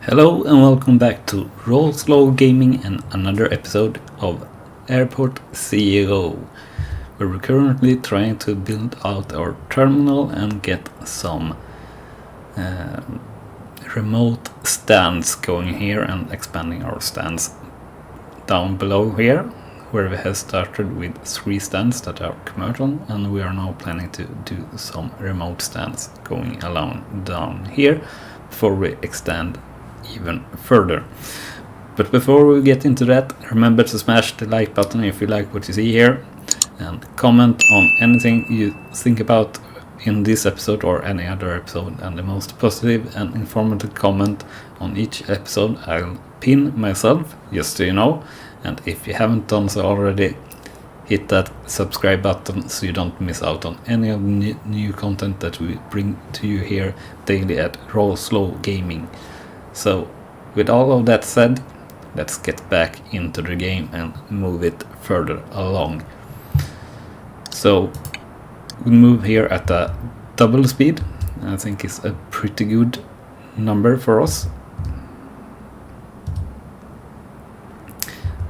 Hello and welcome back to Roll Slow Gaming and another episode of Airport CEO, where we're currently trying to build out our terminal and get some remote stands going here and expanding our stands down below here, where we have started with 3 stands that are commercial, and we are now planning to do some remote stands going along down here before we extend even further. But before we get into that, remember to smash the like button if you like what you see here, and comment on anything you think about in this episode or any other episode, and the most positive and informative comment on each episode I'll pin myself, just so you know. And if you haven't done so already, hit that subscribe button so you don't miss out on any of the new content that we bring to you here daily at Roll Slow Gaming. So, with all of that said, let's get back into the game and move it further along. So, we move here at a double speed. I think it's a pretty good number for us.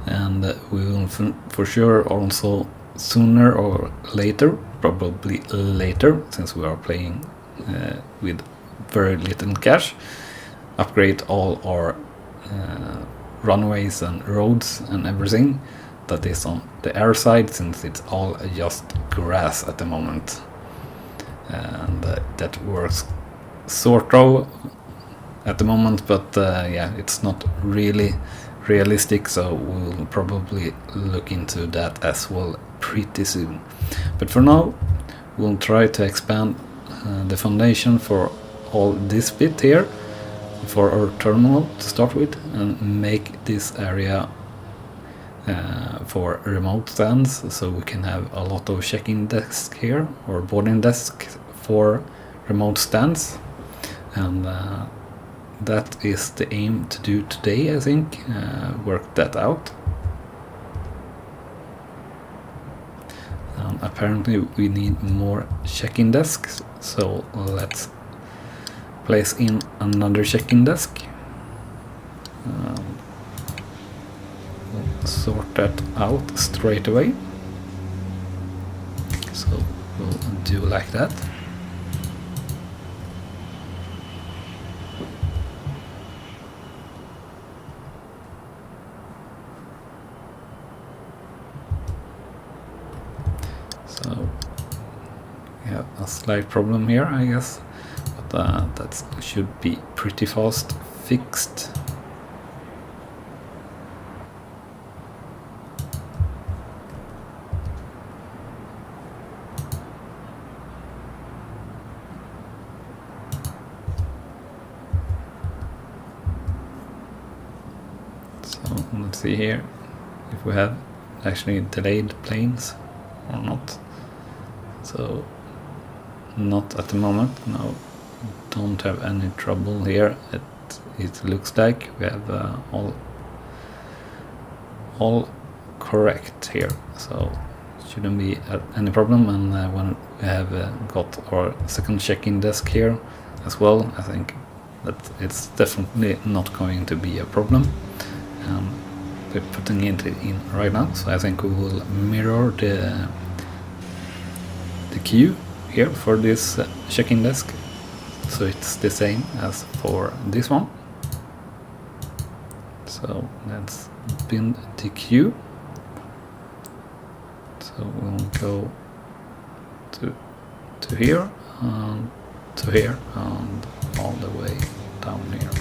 And we will for sure also sooner or later, probably later, since we are playing with very little cash, upgrade all our runways and roads and everything that is on the air side, since it's all just grass at the moment, and that works sort of at the moment, but yeah, it's not really realistic, so we'll probably look into that as well pretty soon. But for now, we'll try to expand the foundation for all this bit here for our terminal to start with, and make this area for remote stands, so we can have a lot of check-in desks here, or boarding desks for remote stands. And that is the aim to do today, I think. Work that out. Apparently we need more check-in desks, so let's place in another check-in desk. We'll sort that out straight away. So we'll do like that. So we have a slight problem here, I guess. That should be pretty fast fixed. So let's see here if we have actually delayed planes or not. So not at the moment, no. Don't have any trouble here. It looks like we have all correct here, so shouldn't be any problem. And when we have got our second check-in desk here as well, I think that it's definitely not going to be a problem. We're putting it in right now, so I think we will mirror the queue here for this check-in desk, so it's the same as for this one. So let's build the queue. So we'll go to here, and to here, and all the way down here,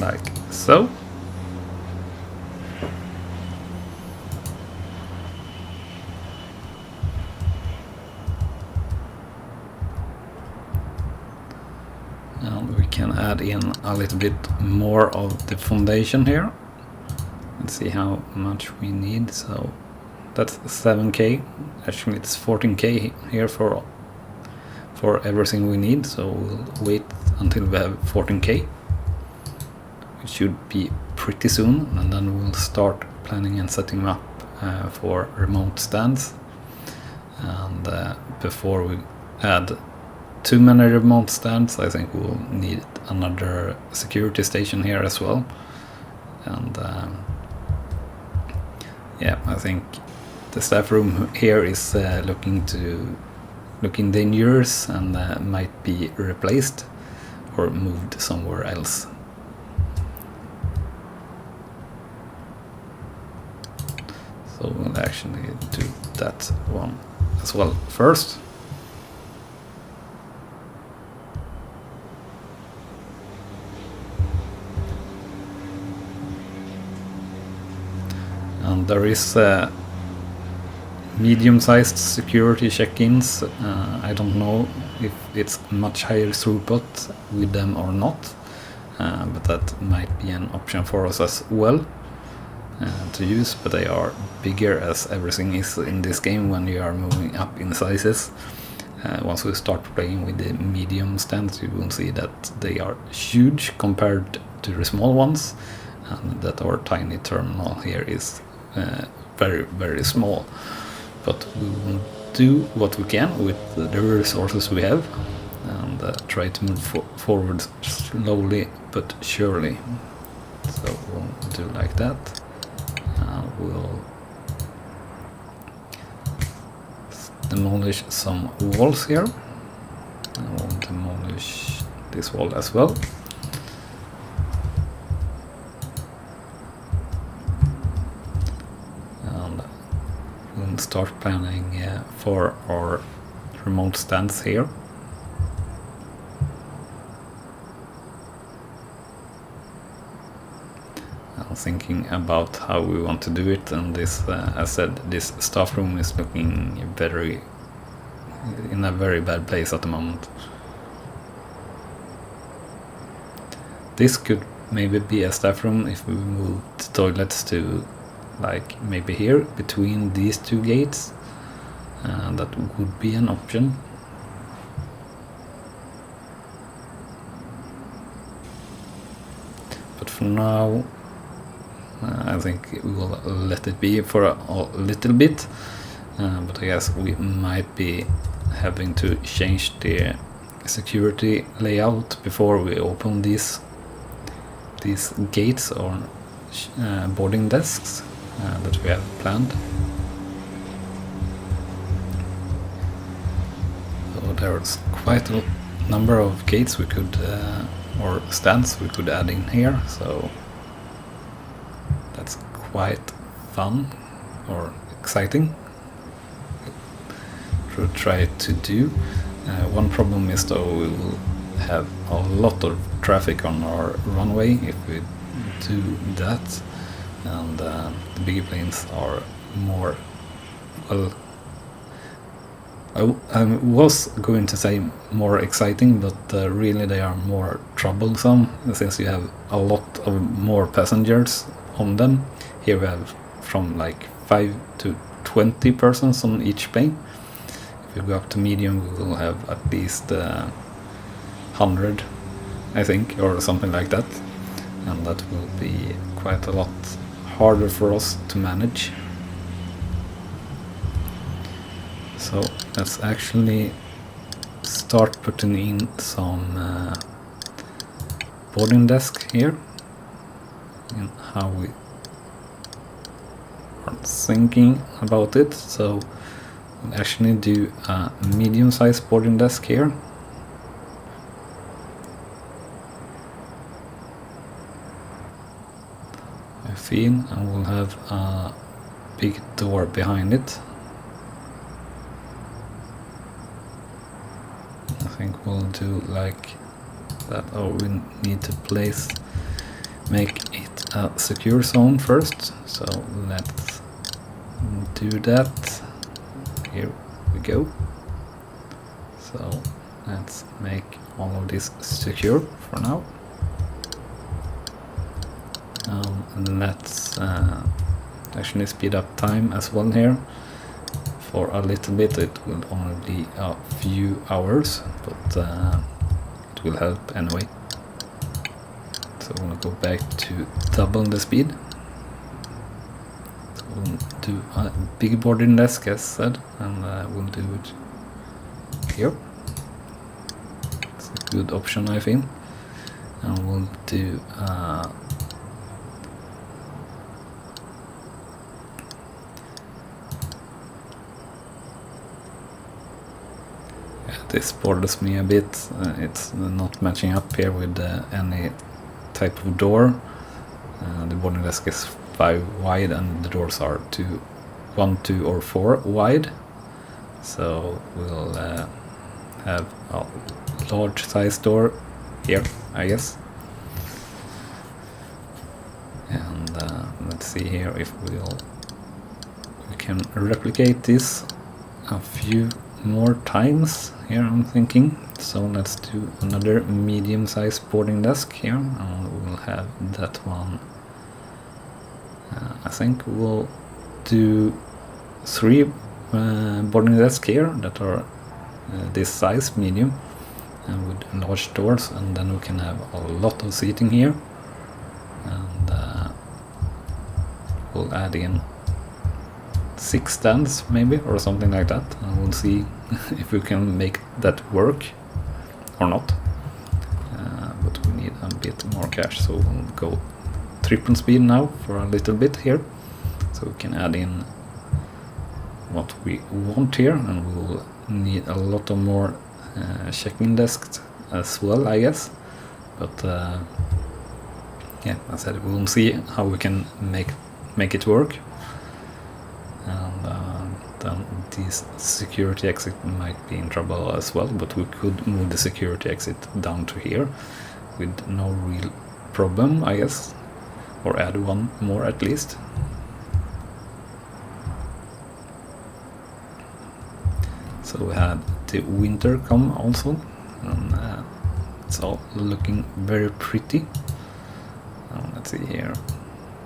like so. And we can add in a little bit more of the foundation here. Let's see how much we need. So that's 7k. Actually it's 14k here for everything we need, so we'll wait until we have 14k. It should be pretty soon, and then we'll start planning and setting up for remote stands. And before we add too many remote stands, I think we'll need another security station here as well. And yeah, I think the staff room here is looking dangerous and might be replaced or moved somewhere else. So we'll actually do that one as well first. And there is medium-sized security check-ins. I don't know if it's much higher throughput with them or not, but that might be an option for us as well to use. But they are bigger, as everything is in this game when you are moving up in sizes. Once we start playing with the medium stands, you will see that they are huge compared to the small ones, and that our tiny terminal here is very, very small. But we will do what we can with the resources we have and try to move forward slowly but surely. So we'll do like that. We'll demolish some walls here. And we'll demolish this wall as well. We'll start planning for our remote stands here. I'm thinking about how we want to do it, and this, as I said, this staff room is looking in a very bad place at the moment. This could maybe be a staff room if we move the toilets to like maybe here between these two gates. That would be an option. But for now I think we will let it be for a little bit, but I guess we might be having to change the security layout before we open these gates or boarding desks that we have planned. So there's quite a number of gates we could or stands we could add in here, so that's quite fun or exciting to try to do. One problem is though we will have a lot of traffic on our runway if we do that, and the bigger planes are more, well, I was going to say more exciting, but really they are more troublesome since you have a lot of more passengers on them. Here we have from like 5 to 20 persons on each plane. If we go up to medium, we will have at least 100, I think, or something like that, and that will be quite a lot harder for us to manage. So let's actually start putting in some boarding desk here, and how we are thinking about it. So we'll actually do a medium-sized boarding desk here. I feel, and we'll have a big door behind it. I think we'll do like that. Oh, we need to make it a secure zone first, so let's do that. Here we go. So let's make all of this secure for now, and let's actually speed up time as well here for a little bit. It will only be a few hours, but it will help anyway. So we'll go back to double the speed. So we'll do a big boarding desk as said, and we'll do it here. good option, I think. And we'll do this bothers me a bit. It's not matching up here with any type of door. The boarding desk is 5 wide and the doors are 1, 2 or 4 wide. So we'll have a large size door here, I guess. And let's see here if we can replicate this a few more times here, I'm thinking. So let's do another medium-sized boarding desk here, and we'll have that one. I think we'll do 3 boarding desks here that are this size, medium, and with large doors, and then we can have a lot of seating here. And we'll add in 6 stands maybe, or something like that, and we'll see if we can make that work or not. But we need a bit more cash, so we'll go triple speed now for a little bit here, so we can add in what we want here, and we'll need a lot of more check-in desks as well, I guess. But yeah, I said we'll see how we can make it work. And then this security exit might be in trouble as well, but we could move the security exit down to here with no real problem, I guess, or add one more at least. So we had the winter come also, and it's all looking very pretty. Let's see here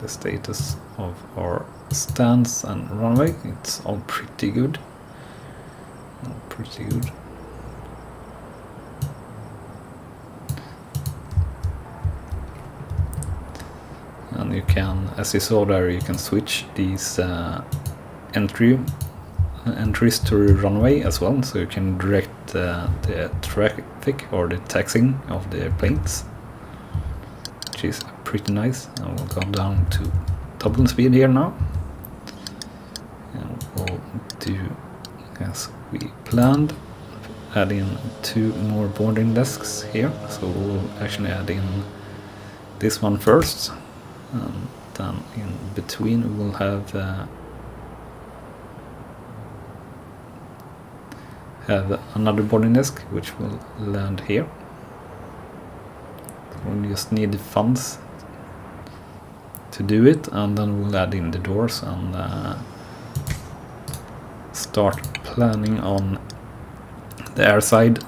the status of our stands and runway. It's all pretty good. And you can, as you saw there, you can switch these entries to runway as well, so you can direct the traffic or the taxiing of the planes, which is pretty nice. And we'll go down to double speed here now, and we'll do as we planned, add in 2 more boarding desks here. So we'll actually add in this one first, and then in between we'll have another boarding desk which will land here. We'll just need the funds to do it, and then we'll add in the doors and start planning on the airside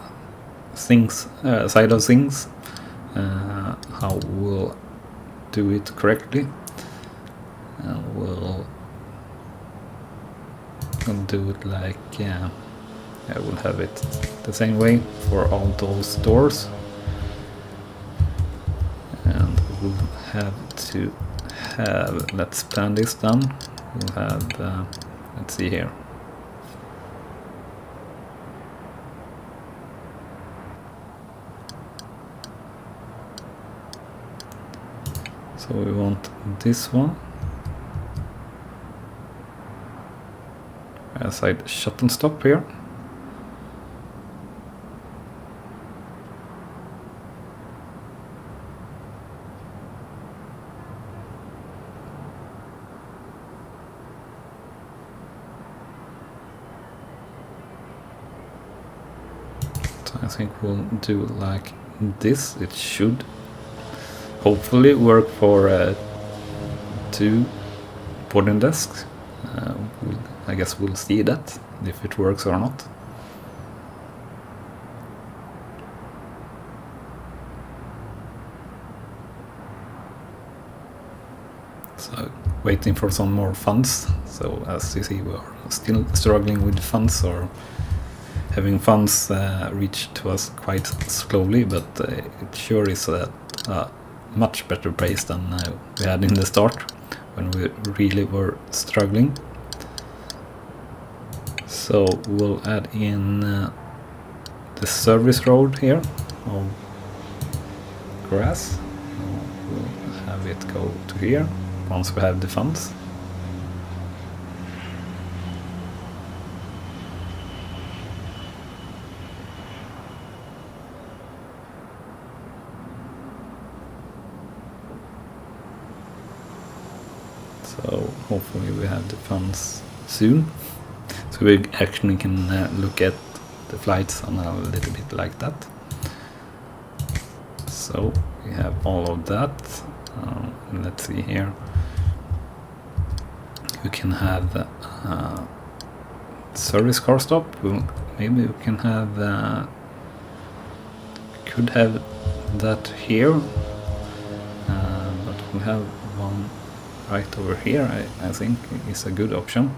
side of things, how we'll do it correctly. And we'll do it like I will have it the same way for all those doors, and we'll have to have, let's plan this down. We'll have let's see here, so we want this one airside shuttle stop here. I think we'll do like this. It should hopefully work for 2 boarding desks. I guess we'll see that, if it works or not. So waiting for some more funds. So as you see, we are still struggling with funds, or having funds reach to us quite slowly, but it sure is a much better pace than we had in the start, when we really were struggling. So we'll add in the service road here, of grass. We'll have it go to here once we have the funds. So hopefully we have the funds soon, so we actually can look at the flights on a little bit like that. So we have all of that. Let's see here. We can have service car stop. Maybe we can have could have that here, but we have one right over here. I think is a good option.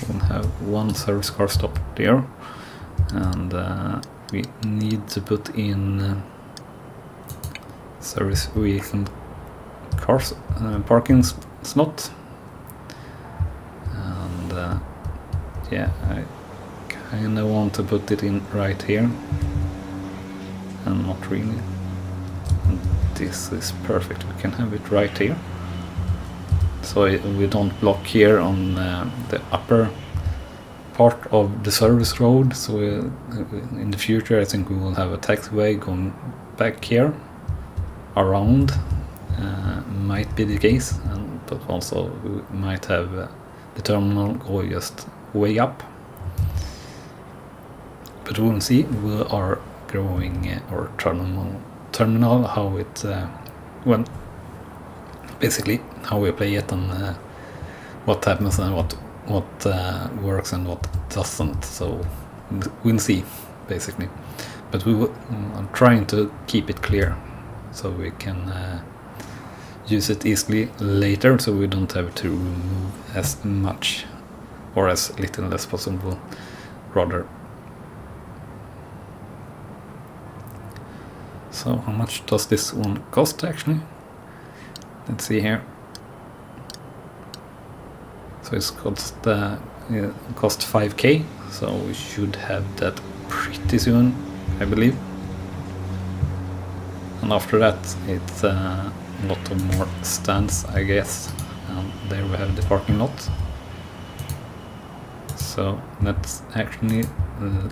We'll have one service car stop there, and we need to put in service vehicle cars parking slot, and yeah, I kind of want to put it in right here, and not really. And this is perfect. We can have it right here, so we don't block here on the upper part of the service road. So in the future I think we will have a taxiway going back here around, might be the case, but also we might have the terminal go just way up, but we will see. We are growing our terminal how it well, basically how we play it, and what happens and what works and what doesn't. So we'll see basically, but I'm trying to keep it clear so we can use it easily later, so we don't have to remove as much or as little as possible rather. So how much does this one cost actually? Let's see here. So it's cost 5k, so we should have that pretty soon, I believe. And after that it's a lot of more stands, I guess, and there we have the parking lot. So let's actually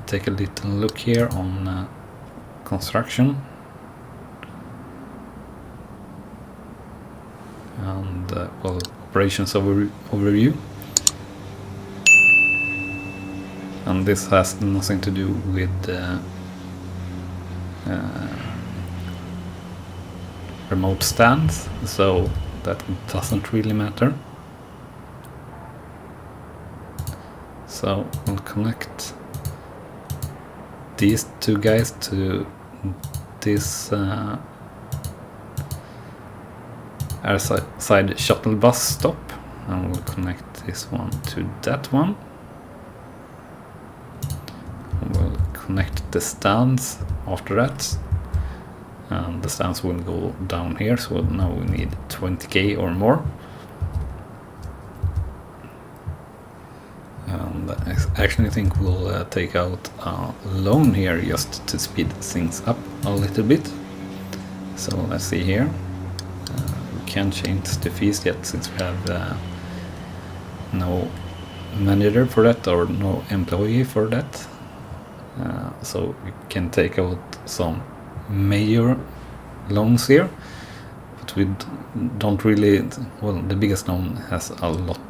take a little look here on construction and well, operations overview. And this has nothing to do with remote stands, so that doesn't really matter. So we'll connect these two guys to this airside shuttle bus stop, and we'll connect this one to that one. We'll connect the stands after that, and the stands will go down here, so now we need 20k or more. And I actually think we'll take out a loan here just to speed things up a little bit. So let's see here. We can't change the fees yet since we have no manager for that or no employee for that. So we can take out some major loans here, but we don't really, well, the biggest loan has a lot,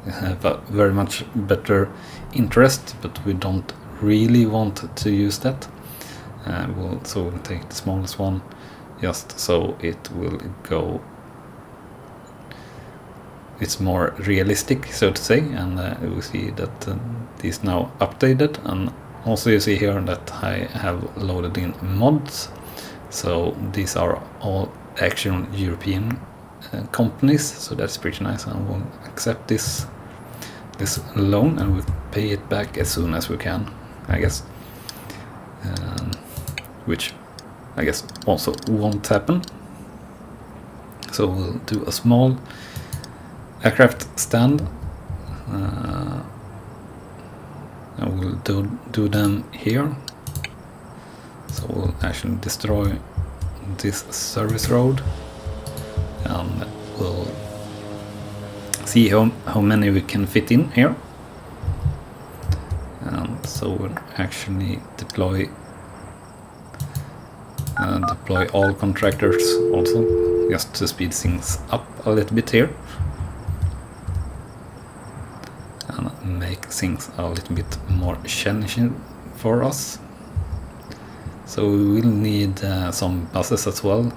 have a very much better interest, but we don't really want to use that. So we'll take the smallest one just so it will go, it's more realistic, so to say, and we see that is now updated. And also you see here that I have loaded in mods, so these are all actual European companies, so that's pretty nice, and we'll accept this loan and we'll pay it back as soon as we can, I guess, which I guess also won't happen. So we'll do a small aircraft stand, and we'll do them here. So we'll actually destroy this service road, and we'll see how many we can fit in here. And so we'll actually deploy all contractors also, just to speed things up a little bit here and make things a little bit more challenging for us. So we will need some buses as well,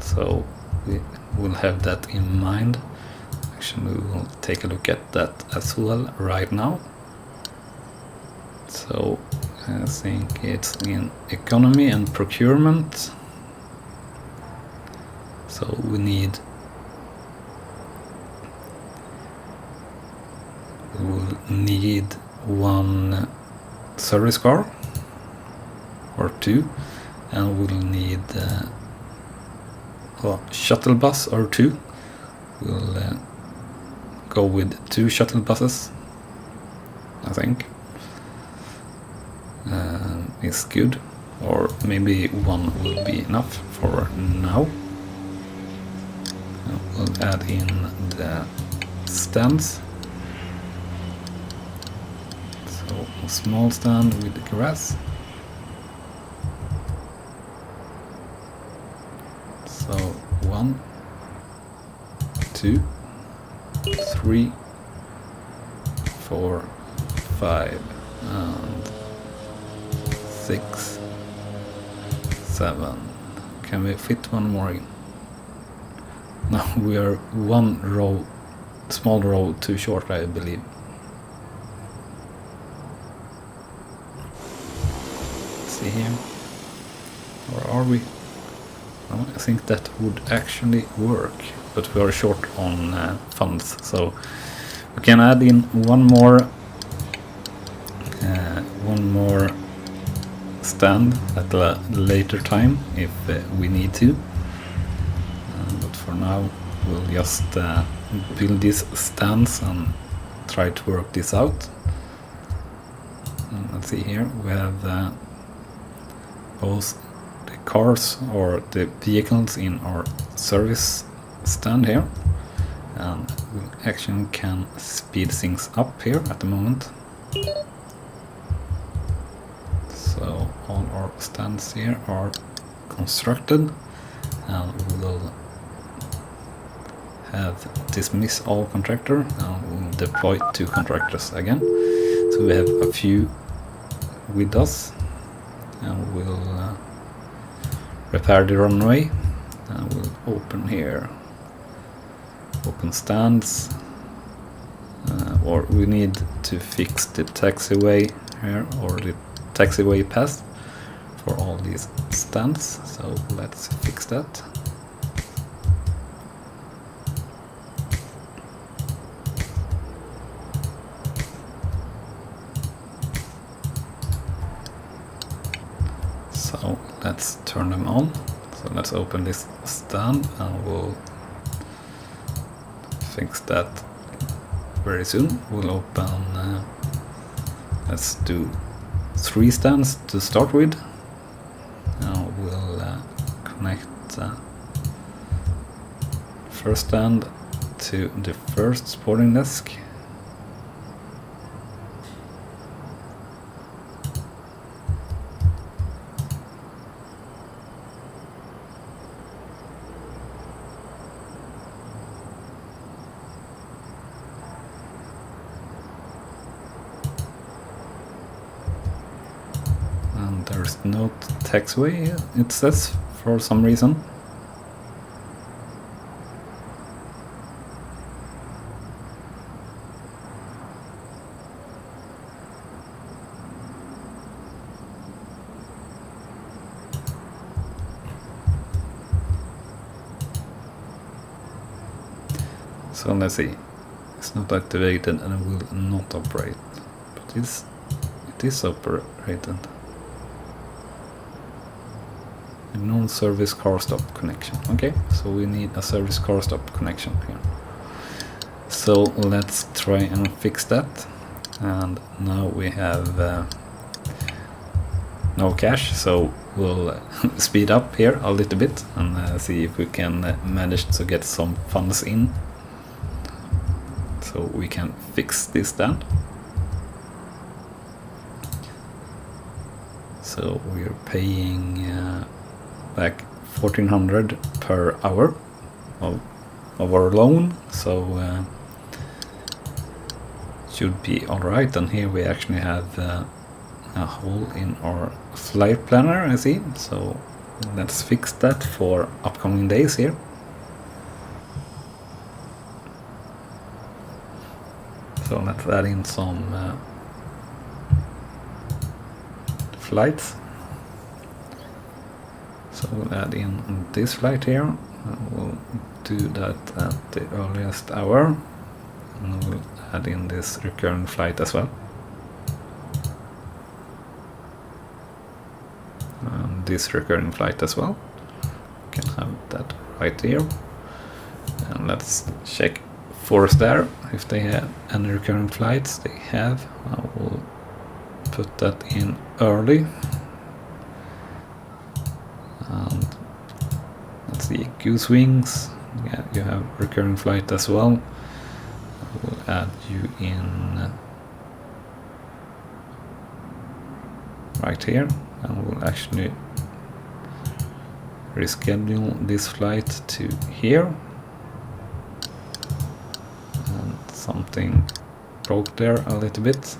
so we will have that in mind. Actually, we will take a look at that as well right now. So I think it's in economy and procurement. So we'll need one service car or two, and we'll need a shuttle bus or two. We'll go with 2 shuttle buses, I think. Is good, or maybe 1 will be enough for now. We'll add in the stands. So a small stand with the grass. So 1, 2, 3, 4, 5, and 6, 7. Can we fit one more in? No, we are 1 row, small row too short, I believe. Let's see here. Or are we? No, I think that would actually work, but we are short on funds, so we can add in one more stand at a later time if we need to. But for now we'll just build these stands and try to work this out. And let's see here, we have both the cars or the vehicles in our service stand here, and we actually can speed things up here at the moment. So all our stands here are constructed, and we will have dismiss all contractor, and we'll deploy 2 contractors again. So we have a few with us, and we'll repair the runway, and we'll open here, open stands, or we need to fix the taxiway here, or the taxiway path for all these stands, so let's fix that. So let's turn them on. So let's open this stand, and we'll fix that very soon. We'll open, let's do 3 stands to start with. Now we'll connect first stand to the first sporting desk. There's no taxiway, it says, for some reason. So let's see. It's not activated and it will not operate. But it is operated. Ignore service car stop connection. Okay, so we need a service car stop connection here. So let's try and fix that. And now we have no cash, so we'll speed up here a little bit and see if we can manage to get some funds in, so we can fix this then. So we're paying like 1400 per hour of our loan, so should be alright. And here we actually have a hole in our flight planner, I see, so let's fix that for upcoming days here. So let's add in some flights. So we'll add in this flight here. We'll do that at the earliest hour, and we'll add in this recurring flight as well. And this recurring flight as well. We can have that right here. And let's check Force there if they have any recurring flights. They have. I will put that in early. And let's see, Goose Wings, yeah, you have recurring flight as well. I will add you in right here, and we'll actually reschedule this flight to here. And something broke there a little bit.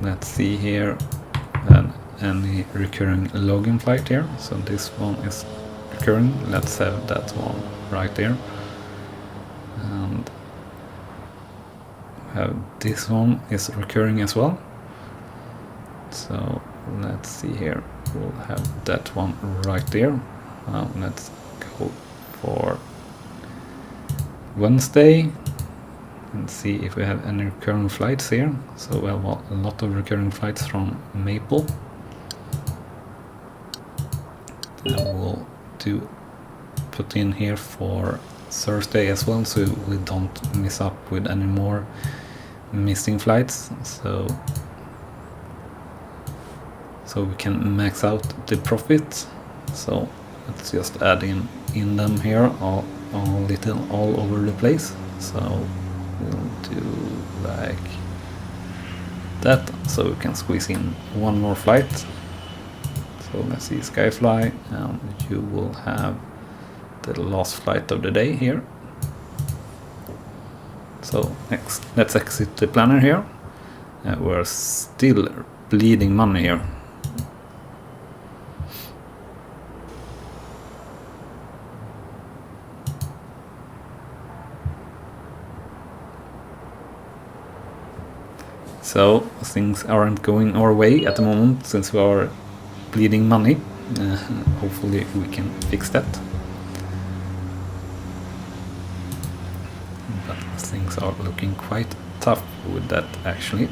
Let's see here, and any recurring login flight here. So this one is recurring. Let's have that one right there. And have this one is recurring as well. So let's see here. We'll have that one right there. Let's go for Wednesday and see if we have any recurring flights here. So we have a lot of recurring flights from Maple. And we'll put in here for Thursday as well, so we don't miss up with any more missing flights. So we can max out the profit. So let's just add in them here all over the place. So we'll do like that, so we can squeeze in one more flight. So let's see, Skyfly, and you will have the last flight of the day here. So next, let's exit the planner here. We're still bleeding money here. So things aren't going our way at the moment since we are bleeding money. Hopefully we can fix that. But things are looking quite tough with that actually.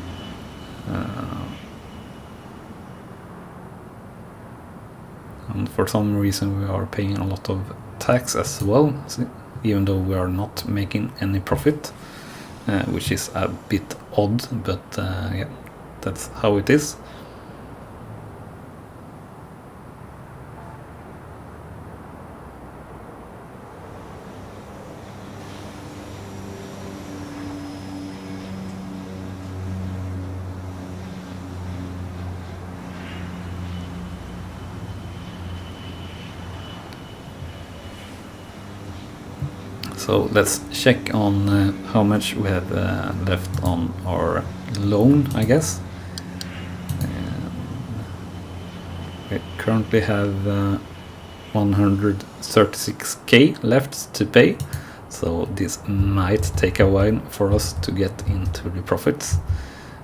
And for some reason we are paying a lot of tax as well, even though we are not making any profit. Which is a bit odd, but yeah, that's how it is. So let's check on how much we have left on our loan, I guess. We currently have 136k left to pay, so this might take a while for us to get into the profits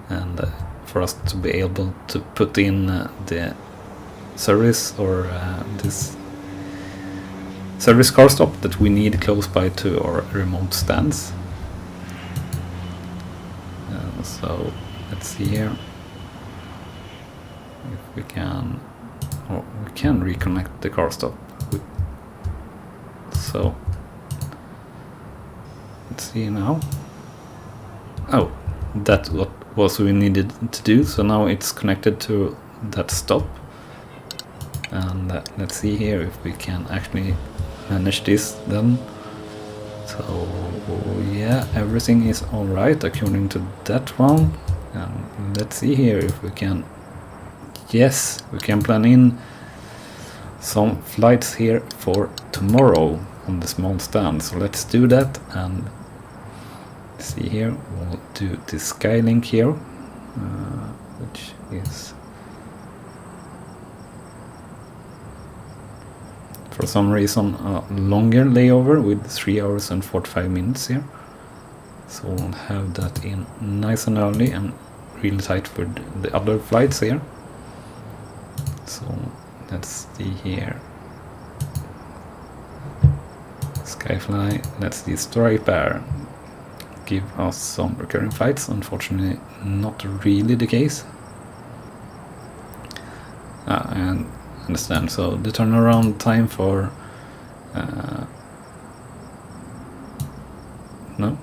and for us to be able to put in the service or this service car stop that we need close by to our remote stands. So let's see here if we can reconnect the car stop. So let's see now. Oh, that's what was we needed to do. So now it's connected to that stop, and let's see here if we can actually manage this then. So yeah, everything is alright according to that one. And let's see here if we can, yes, we can plan in some flights here for tomorrow on the small stand. So let's do that, and see here, we'll do the Skylink here, which is for some reason a longer layover with 3 hours and 45 minutes here. So we'll have that in nice and early and really tight for the other flights here. So let's see here. Skyfly, let's see Striper. Give us some recurring flights. Unfortunately, not really the case. And understand. So the turnaround time for no.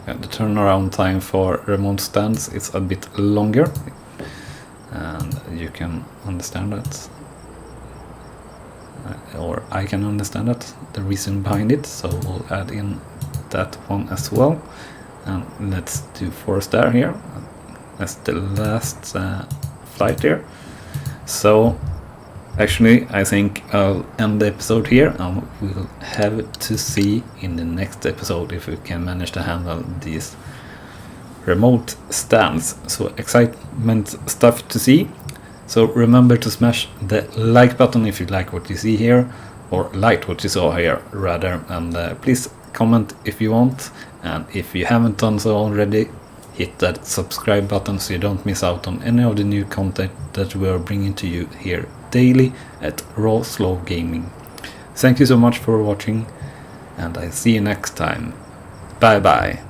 Yeah, the turnaround time for remote stands is a bit longer, and you can understand that. Or I can understand that, the reason behind it, so we'll add in that one as well. And let's do 4-star here. That's the last flight here. So actually I think I'll end the episode here, and we'll have to see in the next episode if we can manage to handle these remote stands. So excitement stuff to see. So remember to smash the like button if you like what you see here, or liked what you saw here rather, and please comment if you want, and if you haven't done so already, hit that subscribe button so you don't miss out on any of the new content that we are bringing to you here daily at Raw Slow Gaming. Thank you so much for watching, and I'll see you next time. Bye bye.